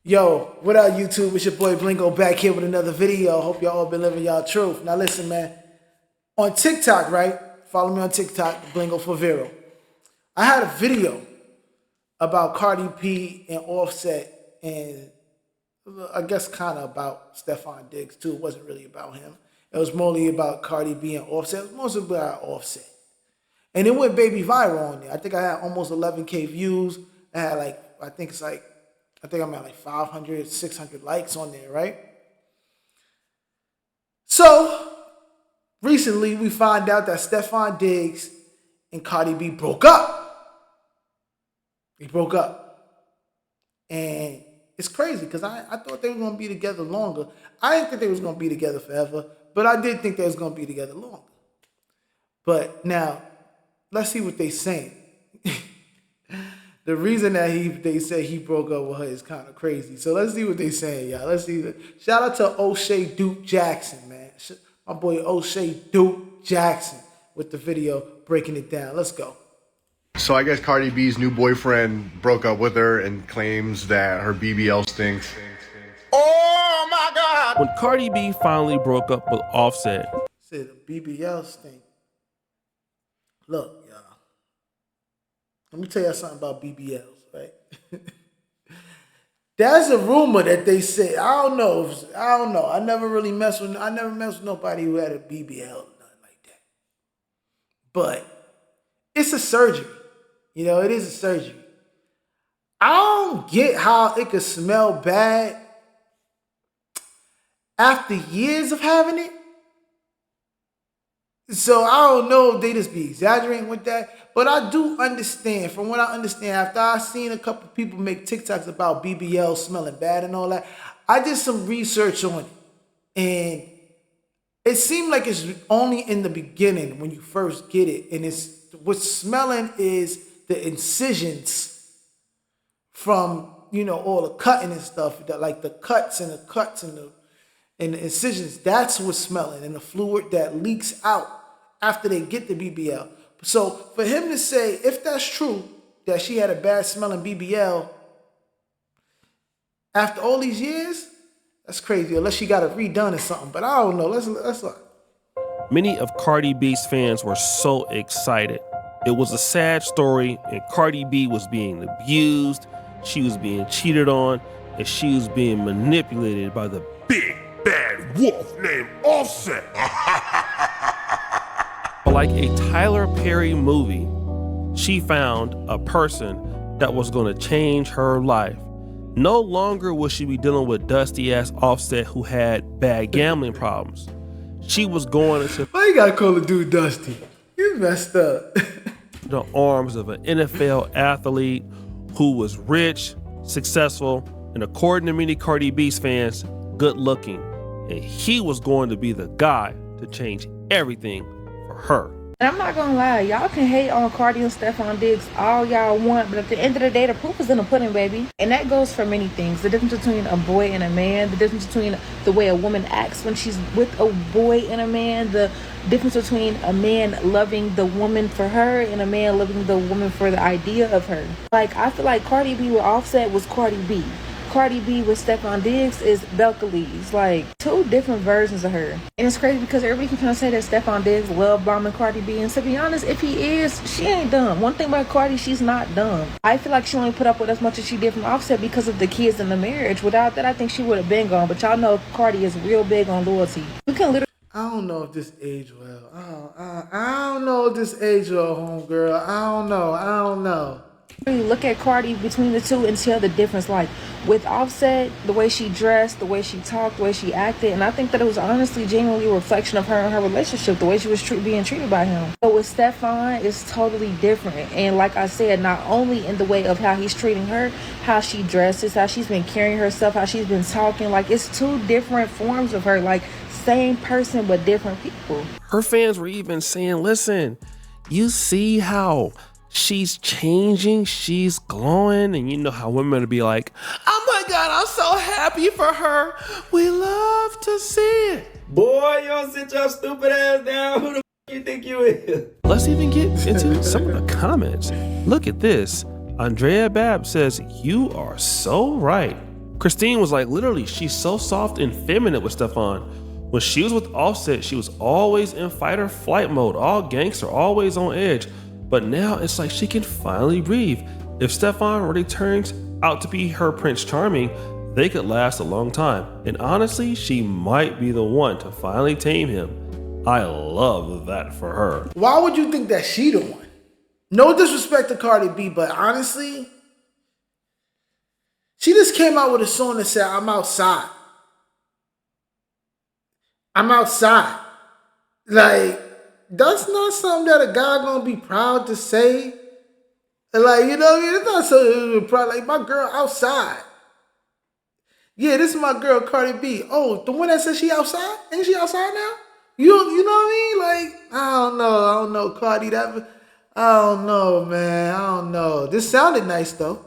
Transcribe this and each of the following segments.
Yo, what up, YouTube? It's your boy Blingo back here with another video. Hope y'all all been living y'all truth. Now listen, man. On TikTok, right? Follow me on TikTok, Blingo for Vero. I had a video about Cardi B and Offset, and I guess kind of about Stephon Diggs too. It wasn't really about him. It was mostly about Cardi B and Offset. It was mostly about Offset. And it went baby viral on there. I think I had almost 11K views. I had I think I'm at like 500, 600 likes on there, right? So, recently we find out that Stephon Diggs and Cardi B broke up. They broke up. And it's crazy because I thought they were going to be together longer. I didn't think they was going to be together forever, but I did think they was going to be together longer. But now, let's see what they saying. The reason that they say he broke up with her is kind of crazy. So let's see what they saying, y'all. Let's see. Shout out to O'Shea Duke Jackson, man. My boy O'Shea Duke Jackson with the video breaking it down. Let's go. So I guess Cardi B's new boyfriend broke up with her and claims that her BBL stinks. Oh my God! When Cardi B finally broke up with Offset, Said the BBL stink. Look, y'all. Let me tell y'all something about BBLs, right? There's a rumor that they say. I don't know. I never messed with nobody who had a BBL or nothing like that. But it's a surgery. You know, it is a surgery. I don't get how it could smell bad after years of having it. So I don't know if they just be exaggerating with that. But I do understand, from what I understand, after I seen a couple people make TikToks about BBL smelling bad and all that, I did some research on it. And it seemed like it's only in the beginning when you first get it. And what's smelling is the incisions from, all the cutting and stuff, like the cuts and the incisions. That's what's smelling, and the fluid that leaks out after they get the BBL. So for him to say, if that's true, that she had a bad smelling BBL after all these years, that's crazy. Unless she got it redone or something. But I don't know. Let's look. many of Cardi B's fans were so excited. It was a sad story, and Cardi B was being abused, she was being cheated on, and she was being manipulated by the Big bad wolf named Offset. like a Tyler Perry movie. She found a person that was going to change her life. No longer will she be dealing with dusty ass Offset who had bad gambling problems. She was going into Why you gotta call the dude Dusty? He's messed up. the arms of an NFL athlete who was rich, successful, and according to many Cardi B's fans, good looking. And he was going to be the guy to change everything for her. And I'm not gonna lie, y'all can hate on Cardi and Stephon Diggs all y'all want, but at the end of the day, the proof is in the pudding, baby. And that goes for many things. The difference between a boy and a man, the difference between the way a woman acts when she's with a boy and a man, the difference between a man loving the woman for her and a man loving the woman for the idea of her. Like, I feel like Cardi B with Offset was Cardi B. Cardi B with Stephon Diggs is Belcalis, like two different versions of her. And it's crazy because everybody keeps trying to say that Stephon Diggs love bombing Cardi B, and to be honest, if he is, she ain't dumb. One thing about Cardi, she's not dumb. I feel like she only put up with as much as she did from Offset because of the kids and the marriage. Without that, I think she would have been gone. But y'all know Cardi is real big on loyalty. You can literally I don't know if this age well. I don't know if this age well, homegirl. I don't know. look at Cardi between the two and tell the difference. Like with Offset, the way she dressed, the way she talked, the way she acted, and I think that it was honestly genuinely a reflection of her and her relationship, the way she was being treated by him. But with Stefon, it's totally different. And like I said, not only in the way of how he's treating her, how she dresses, how she's been carrying herself, how she's been talking, like it's two different forms of her, like same person but different people. Her fans were even saying, listen, you see how she's changing, she's glowing, and you know how women would be like, oh my God, I'm so happy for her. We love to see it. Boy, you don't sit your stupid ass down. Who the f you think you is? Let's even get into some of the comments. Look at this. Andrea Babb says, you are so right. Christine was like, literally, she's so soft and feminine with Stefon. When she was with Offset, she was always in fight or flight mode, all gangster, always on edge. But now it's like she can finally breathe. If Stefon really turns out to be her Prince Charming, they could last a long time. And honestly, she might be the one to finally tame him. I love that for her. Why would you think that she the one? No disrespect to Cardi B, but honestly, she just came out with a song that said, I'm outside. I'm outside. Like, that's not something that a guy gonna be proud to say. Like, you know what I mean? It's not something proud. Like, my girl outside. Yeah, this is my girl Cardi B. Oh, the one that says she outside? Ain't she outside now? You know what I mean? Like, I don't know, Cardi. I don't know, man. I don't know. This sounded nice though.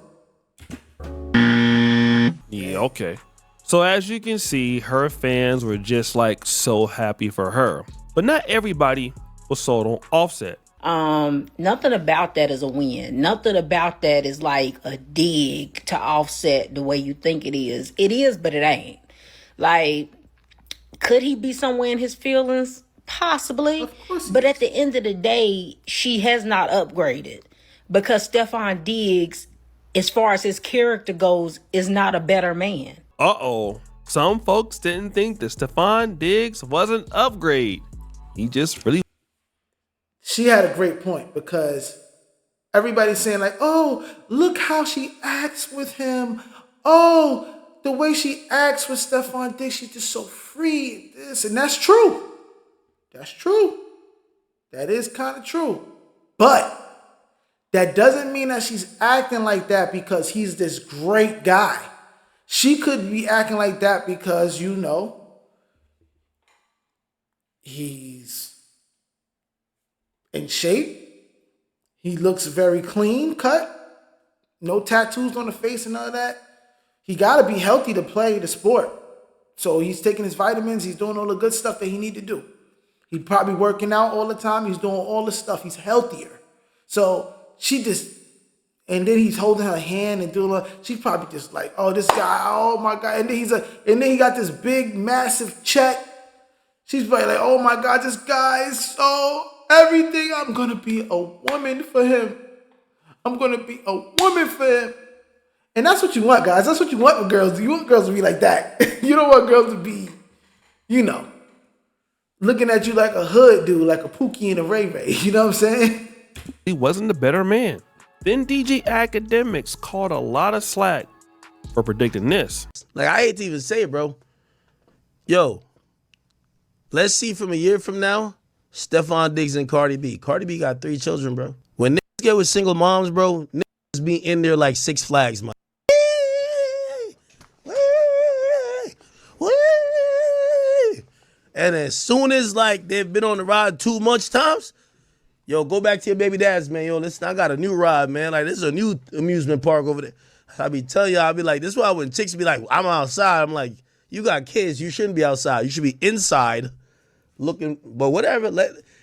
Yeah, okay. So as you can see, her fans were just like so happy for her. But not everybody was sold on Offset. Nothing about that is a win. Nothing about that is like a dig to Offset the way you think it is. It is, but it ain't. Like, could he be somewhere in his feelings? Possibly. Of course. But at the end of the day, she has not upgraded. Because Stefon Diggs, as far as his character goes, is not a better man. Uh-oh. Some folks didn't think that Stefon Diggs was an upgrade. He just really... She had a great point because everybody's saying like, oh, look how she acts with him. Oh, the way she acts with Stephon Diggs, she's just so free. And that's true. That's true. That is kind of true. But that doesn't mean that she's acting like that because he's this great guy. She could be acting like that because, you know, he's in shape. He looks very clean cut. No tattoos on the face and none of that. He got to be healthy to play the sport. So he's taking his vitamins. He's doing all the good stuff that he need to do. He's probably working out all the time. He's doing all the stuff. He's healthier. So she just, and then he's holding her hand and doing, she's probably just like, oh, this guy, oh my God. And then he got this big, massive check. She's probably like, oh my God, this guy is so everything. I'm going to be a woman for him. I'm going to be a woman for him. And that's what you want, guys. That's what you want with girls. You want girls to be like that. You don't want girls to be, you know, looking at you like a hood dude, like a Pookie and a Ray Ray. You know what I'm saying? He wasn't a better man. Then DJ Academics caught a lot of slack for predicting this. Like, I hate to even say it, bro. Yo, let's see from a year from now, Stefon Diggs and Cardi B. Cardi B got 3 children, bro. When niggas get with single moms, bro, niggas be in there like Six Flags, man. And as soon as, like, they've been on the ride too much times, yo, go back to your baby dads, man. Yo, listen, I got a new ride, man. Like, this is a new amusement park over there. I be telling y'all, I be like, this is why when chicks be like, I'm outside, I'm like, you got kids, you shouldn't be outside. You should be inside looking, but whatever.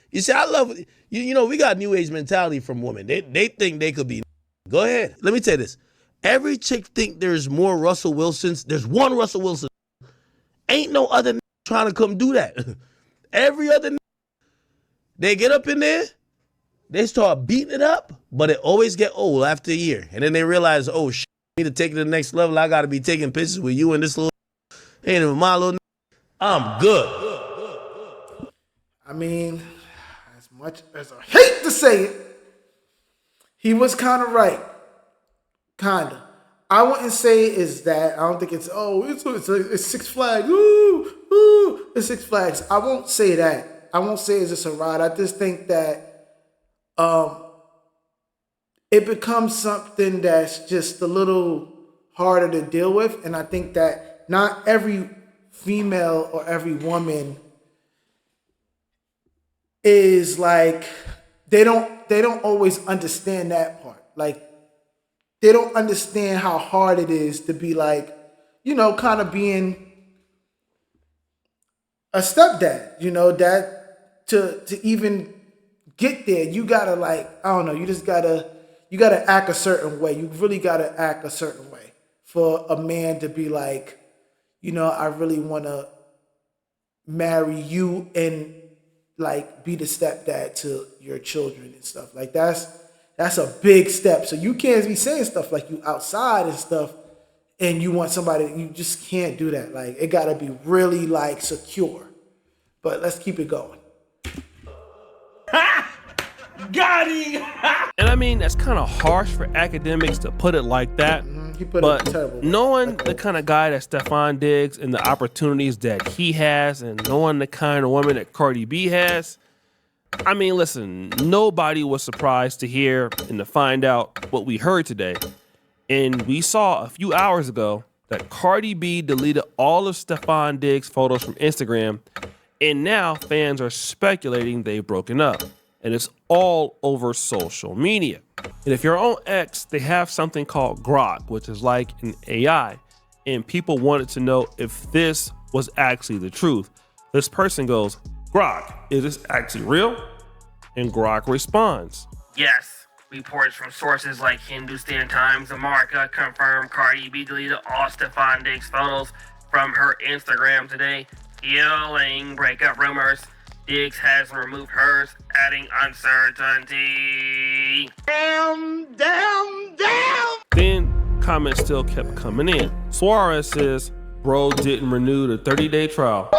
You see, I love, you know, we got new age mentality from women. They think they could be. Go ahead. Let me tell you this. Every chick think there's more Russell Wilsons. There's one Russell Wilson. Ain't no other trying to come do that. Every other they get up in there, they start beating it up, but it always get old after a year. And then they realize, oh, shit, I need to take it to the next level. I got to be taking pictures with you and this little, ain't even my little, I'm good. I mean, as much as I hate to say it, he was kind of right. Kind of. I wouldn't say is that. I don't think it's, it's Six Flags. Ooh, it's Six Flags. I won't say that. I won't say it's just a ride. I just think that it becomes something that's just a little harder to deal with. And I think that not every female or every woman is like, they don't always understand that part. Like, they don't understand how hard it is to be like, you know, kind of being a stepdad, you know, that to even get there, you gotta like, I don't know, you gotta act a certain way. You really gotta act a certain way for a man to be like, you know, I really want to marry you and like be the stepdad to your children and stuff. Like that's a big step. So you can't be saying stuff like you outside and stuff and you want somebody, you just can't do that. Like it gotta be really like secure. But let's keep it going. Got him! And I mean, that's kind of harsh for academics to put it like that. He put But it terrible. knowing the kind of guy that Stephon Diggs and the opportunities that he has, and knowing the kind of woman that Cardi B has, I mean, listen, nobody was surprised to hear and to find out what we heard today. And we saw a few hours ago that Cardi B deleted all of Stephon Diggs' photos from Instagram, and now fans are speculating they've broken up. And it's all over social media. And if you're on X, they have something called Grok, which is like an AI. And people wanted to know if this was actually the truth. This person goes, Grok, is this actually real? And Grok responds, Yes. Reports from sources like Hindustan Times America confirm Cardi B deleted all Stephon Diggs photos from her Instagram today, fueling breakup rumors. Diggs has removed hers, adding uncertainty. Damn. Then comments still kept coming in. Suarez says, bro didn't renew the 30-day trial.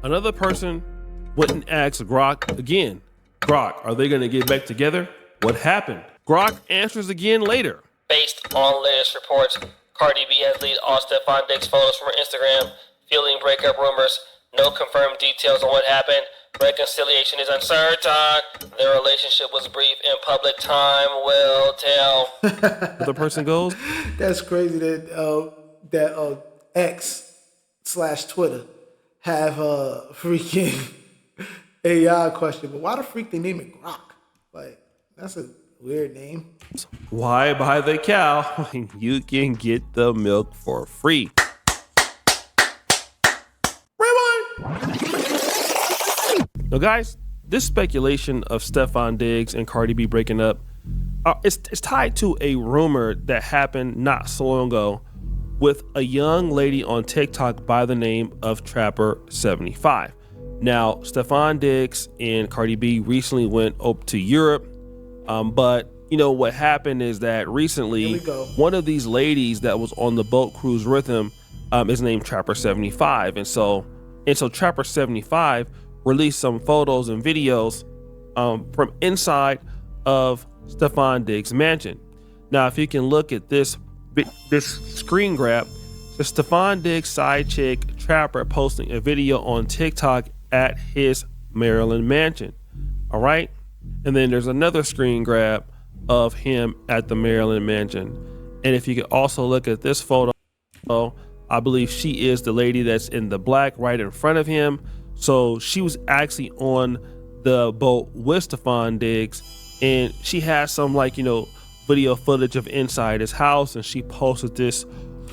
Another person went and asked Grok again, Grok, are they gonna get back together? What happened? Grok answers again later. Based on latest reports, Cardi B has deleted all Stephon Diggs photos from her Instagram, fueling breakup rumors. No confirmed details on what happened. Reconciliation is uncertain. Their relationship was brief and public time will tell. The person goes, That's crazy that X/Twitter have a freaking AI question. But why the freak they name it Grok? Like, that's a weird name. why buy the cow when you can get the milk for free? Now, guys, this speculation of Stephon Diggs and Cardi B breaking up, it's tied to a rumor that happened not so long ago with a young lady on TikTok by the name of Trapper75. Now, Stephon Diggs and Cardi B recently went up to Europe, but you know what happened is that recently one of these ladies that was on the boat cruise with him is named Trapper75, and so Trapper75 released some photos and videos from inside of Stephon Diggs' mansion. Now, if you can look at this screen grab, the Stephon Diggs side chick Trapper posting a video on TikTok at his Maryland mansion. All right, and then there's another screen grab of him at the Maryland mansion. And if you could also look at this photo, I believe she is the lady that's in the black right in front of him. So she was actually on the boat with Stephon Diggs, and she has some video footage of inside his house, and she posted this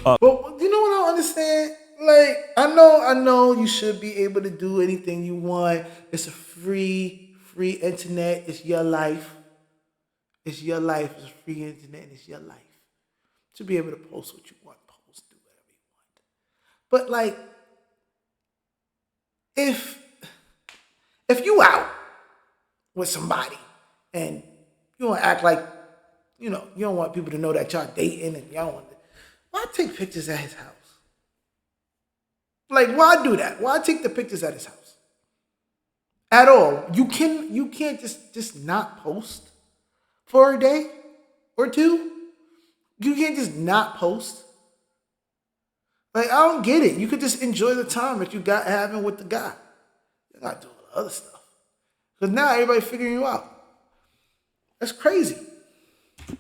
up. But you know what I don't understand? Like, I know you should be able to do anything you want. It's a free internet. It's your life. It's your life. It's free internet. It's your life. To be able to post what you want, post, do whatever you want. But like, if you out with somebody and you don't act like, you don't want people to know that y'all dating and y'all want to, why take pictures at his house? Like, why do that? Why take the pictures at his house? At all. You can't just not post for a day or two. You can't just not post. Like, I don't get it. You could just enjoy the time that you got having with the guy. You're not doing other stuff. Because now everybody's figuring you out. That's crazy.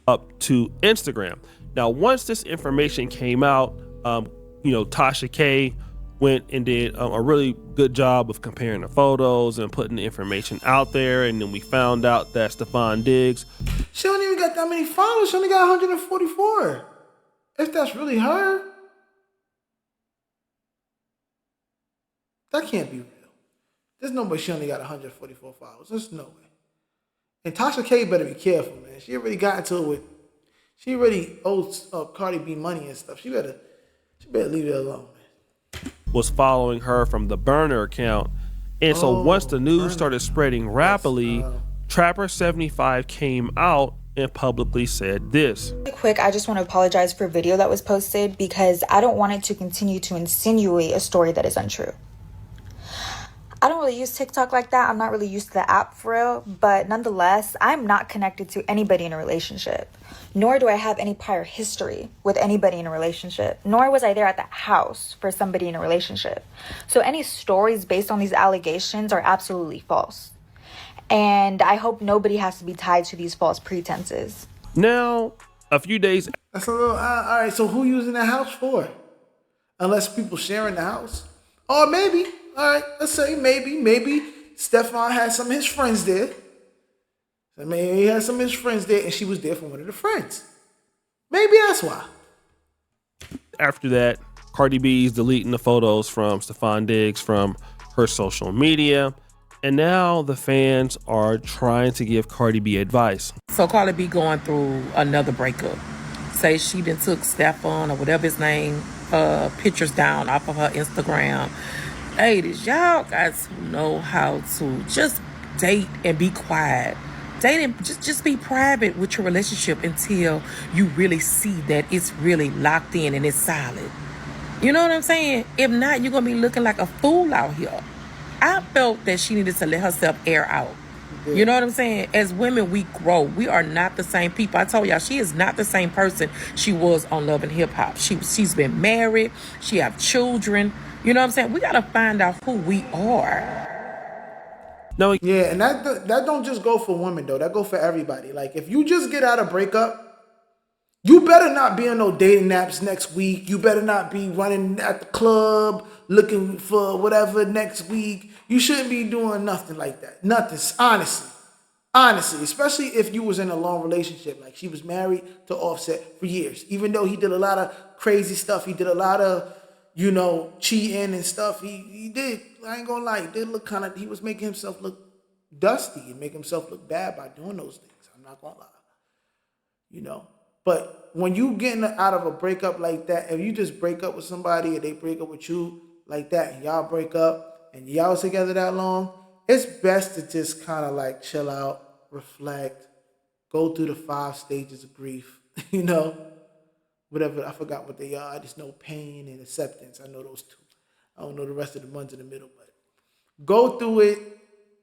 Up to Instagram. Now, once this information came out, Tasha K went and did a really good job of comparing the photos and putting the information out there. And then we found out that Stephon Diggs, she don't even got that many followers. She only got 144. If that's really her, that can't be real. There's no way she only got 144 followers. There's no way. And Tasha K better be careful, man. She already got into it with, She already owes Cardi B money and stuff. She better leave it alone, man. Was following her from the burner account. And so once the news started spreading rapidly, Trapper75 came out and publicly said this. Really quick, I just want to apologize for a video that was posted because I don't want it to continue to insinuate a story that is untrue. I don't really use TikTok like that. I'm not really used to the app for real, but nonetheless, I'm not connected to anybody in a relationship, nor do I have any prior history with anybody in a relationship, nor was I there at the house for somebody in a relationship. So any stories based on these allegations are absolutely false. And I hope nobody has to be tied to these false pretenses. Now, a few days. That's a little, all right, so who using the house for? Unless people sharing the house. Or maybe, all right, let's say maybe Stefon had some of his friends there. I mean, he had some of his friends there and she was there for one of the friends. Maybe that's why. After that, Cardi B's deleting the photos from Stefon Diggs from her social media. And now the fans are trying to give Cardi B advice. So Cardi B going through another breakup. Say she done took Stephon or whatever his name, pictures down off of her Instagram. Ladies, y'all got to know how to just date and be quiet. Date and just be private with your relationship until you really see that it's really locked in and it's solid. You know what I'm saying? If not, you're going to be looking like a fool out here. I felt that she needed to let herself air out. You know what I'm saying? As women, we grow. We are not the same people. I told y'all, she is not the same person she was on Love and Hip Hop. She's been married. She have children. You know what I'm saying? We got to find out who we are. No, yeah, and that don't just go for women, though. That go for everybody. Like, if you just get out of breakup, you better not be on no dating apps next week. You better not be running at the club looking for whatever next week. You shouldn't be doing nothing like that. Nothing, honestly, especially if you was in a long relationship. Like, she was married to Offset for years. Even though he did a lot of crazy stuff, he did a lot of, cheating and stuff. He did, I ain't gonna lie, he did look he was making himself look dusty and make himself look bad by doing those things. I'm not gonna lie, But when you getting out of a breakup like that, if you just break up with somebody and they break up with you like that and y'all break up and y'all was together that long, it's best to just kind of like chill out, reflect, go through the 5 stages of grief, whatever. I forgot what they are. I just know pain and acceptance. I know those 2. I don't know the rest of the ones in the middle, but go through it,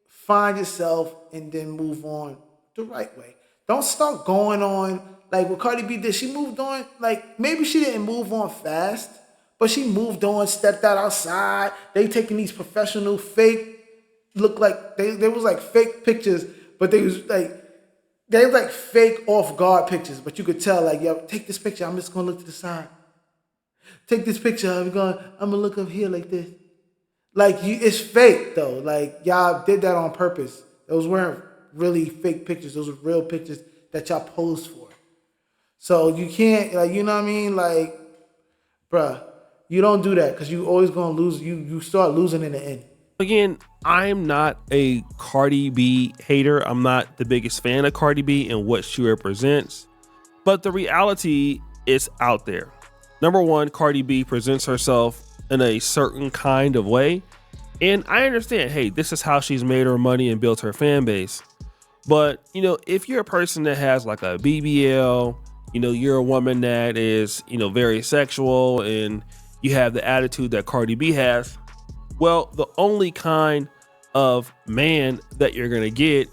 find yourself, and then move on the right way. Don't start going on like what Cardi B did. She moved on, like maybe she didn't move on fast, but she moved on, stepped out outside. They taking these professional fake, look like they was like fake pictures, but they was like fake off guard pictures. But you could tell like, yo, take this picture. I'm just gonna look to the side. Take this picture. I'm gonna look up here like this. Like it's fake though. Like y'all did that on purpose. Those weren't really fake pictures. Those were real pictures that y'all posed for. So you can't, like, you know what I mean? Like, bruh, you don't do that because you always gonna lose. You start losing in the end. Again, I'm not a Cardi B hater. I'm not the biggest fan of Cardi B and what she represents. But the reality is out there. Number one, Cardi B presents herself in a certain kind of way. And I understand, hey, this is how she's made her money and built her fan base. But, if you're a person that has like a BBL, you're a woman that is, very sexual and you have the attitude that Cardi B has. Well, the only kind of man that you're going to get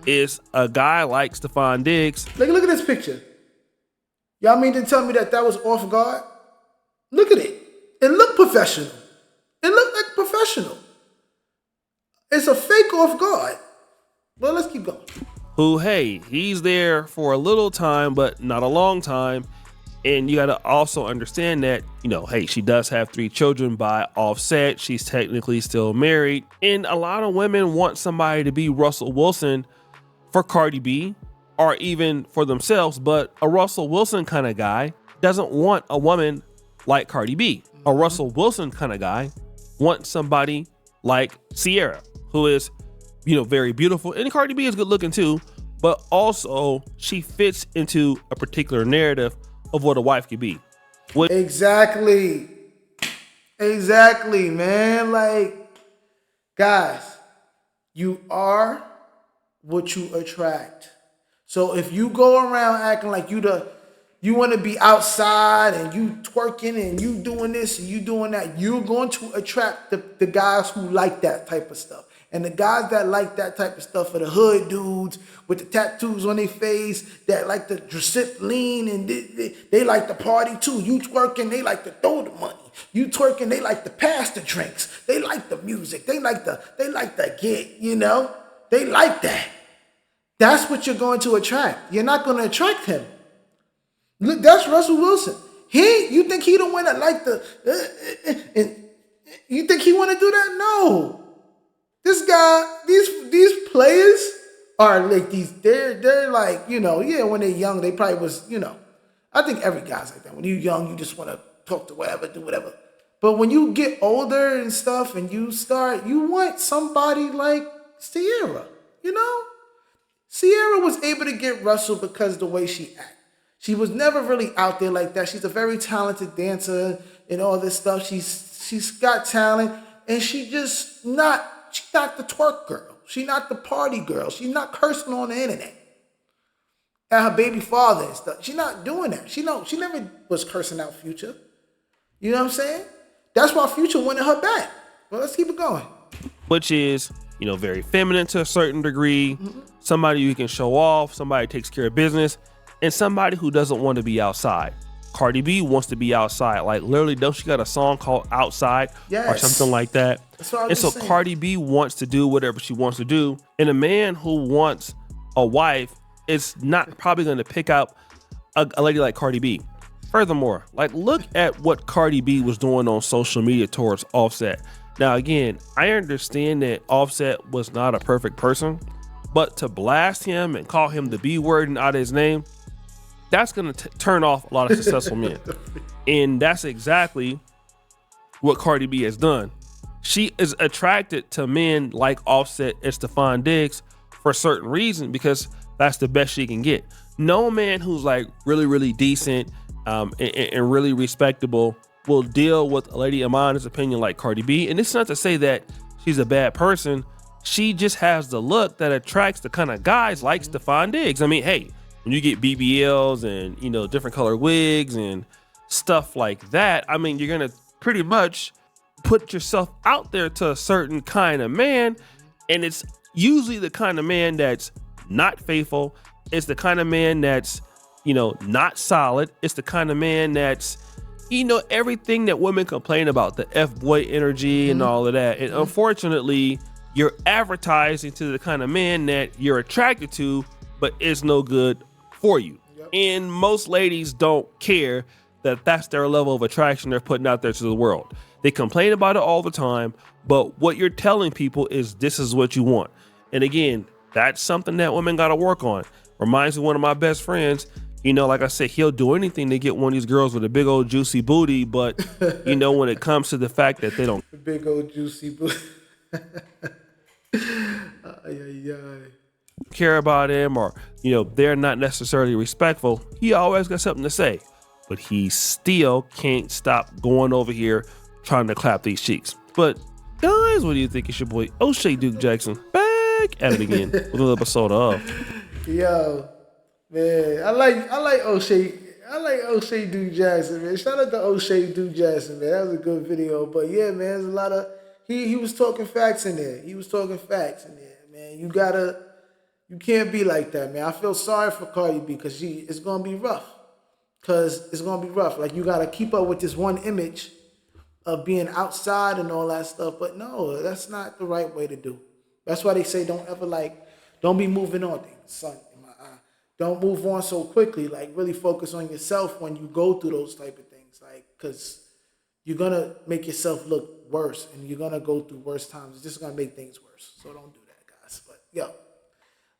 is a guy like Stefon Diggs. Look at this picture. Y'all mean to tell me that was off guard? Look at it. It looked professional. It looked like professional. It's a fake off guard. Well, let's keep going. Who, hey, he's there for a little time, but not a long time. And you got to also understand that, hey, she does have 3 children by Offset. She's technically still married. And a lot of women want somebody to be Russell Wilson for Cardi B or even for themselves. But a Russell Wilson kind of guy doesn't want a woman like Cardi B. A Russell Wilson kind of guy wants somebody like Sierra, who is, very beautiful. And Cardi B is good looking too. but also she fits into a particular narrative of what a wife could be. Exactly, man. Like, guys, you are what you attract. So if you go around acting like you want to be outside and you twerking and you doing this and you doing that, you're going to attract the guys who like that type of stuff. And the guys that like that type of stuff are the hood dudes with the tattoos on their face that like to drip lean, and they like to party too. You twerking, they like to throw the money. You twerking, they like to pass the drinks. They like the music. They like the get, you know? They like that. That's what you're going to attract. You're not going to attract him. Look, that's Russell Wilson. You think he don't want to like you think he want to do that? No. This guy, these players are like they're like, you know, yeah, when they're young, they probably was, you know, I think every guy's like that. When you're young, you just want to talk to whatever, do whatever. But when you get older and stuff and you want somebody like Sierra, you know? Sierra was able to get Russell because of the way she acts. She was never really out there like that. She's a very talented dancer and all this stuff. She's got talent, and she's not the twerk girl. She's not the party girl. She's not cursing on the internet at her baby father and stuff. She's not doing that. She never was cursing out Future. You know what I'm saying? That's why Future wanted her back. Well, let's keep it going. Which is, you know, very feminine to a certain degree. Mm-hmm. Somebody you can show off. Somebody who takes care of business. And somebody who doesn't want to be outside. Cardi B wants to be outside. Like, literally, don't she got a song called Outside? Yes. Or something like that? That's what I was and so saying. Cardi B wants to do whatever she wants to do. And a man who wants a wife is not probably going to pick out a lady like Cardi B. Furthermore, like, look at what Cardi B was doing on social media towards Offset. Now, again, I understand that Offset was not a perfect person, but to blast him and call him the B word and out of his name, that's going to turn off a lot of successful men. And that's exactly what Cardi B has done. She is attracted to men like Offset and Stefon Diggs for a certain reason, because that's the best she can get. No man who's like really, really decent and really respectable will deal with a lady, in my honest opinion, like Cardi B. And it's not to say that she's a bad person. She just has the look that attracts the kind of guys like Stefon Diggs. I mean, hey, when you get BBLs and, you know, different color wigs and stuff like that, I mean, you're going to pretty much put yourself out there to a certain kind of man. And it's usually the kind of man that's not faithful. It's the kind of man that's, you know, not solid. It's the kind of man that's, you know, everything that women complain about, the F-boy energy and all of that. And unfortunately, you're advertising to the kind of man that you're attracted to, but is no good for you. Yep. And most ladies don't care that that's their level of attraction they're putting out there to the world. They complain about it all the time, but what you're telling people is this is what you want. And again, that's something that women got to work on. Reminds me of one of my best friends. You know, like I said, he'll do anything to get one of these girls with a big old juicy booty, but you know, when it comes to the fact that they don't big old juicy booty. care about him, or, you know, they're not necessarily respectful, he always got something to say, but he still can't stop going over here trying to clap these cheeks. But guys, what do you think? It's your boy O'Shea Duke Jackson back at it again with another episode of Yo, man, I like O'Shea. I like O'Shea Duke Jackson, man. Shout out to O'Shea Duke Jackson, man. That was a good video. But yeah, man, there's a lot of he was talking facts in there. Man. You can't be like that, man. I feel sorry for Cardi B because it's gonna be rough. Like, you gotta keep up with this one image of being outside and all that stuff. But no, that's not the right way to do. That's why they say don't be moving on things, son. In my eye, don't move on so quickly. Like, really focus on yourself when you go through those type of things. Like, because you're gonna make yourself look worse, and you're gonna go through worse times. It's just gonna make things worse. So don't do that, guys. But yo,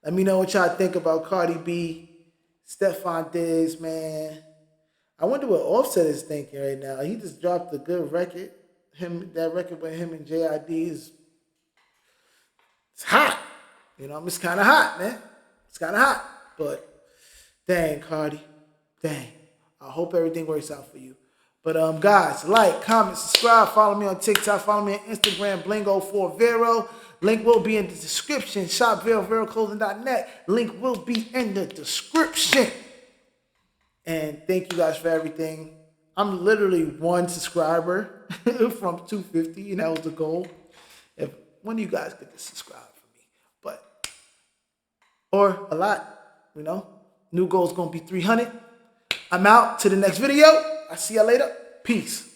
let me know what y'all think about Cardi B, Stefon Diggs, man. I wonder what Offset is thinking right now. He just dropped a good record. That record with him and JID it's hot. You know, it's kind of hot, man. It's kind of hot, but dang, Cardi, dang. I hope everything works out for you. But guys, like, comment, subscribe, follow me on TikTok, follow me on Instagram, Blingo4Vero. Link will be in the description. Shop VeroClothing.net. Link will be in the description. And thank you guys for everything. I'm literally 1 subscriber from 250, and that was the goal. If one of you guys could just subscribe for me, or a lot, new goal is gonna be 300. I'm out to the next video. I'll see y'all later. Peace.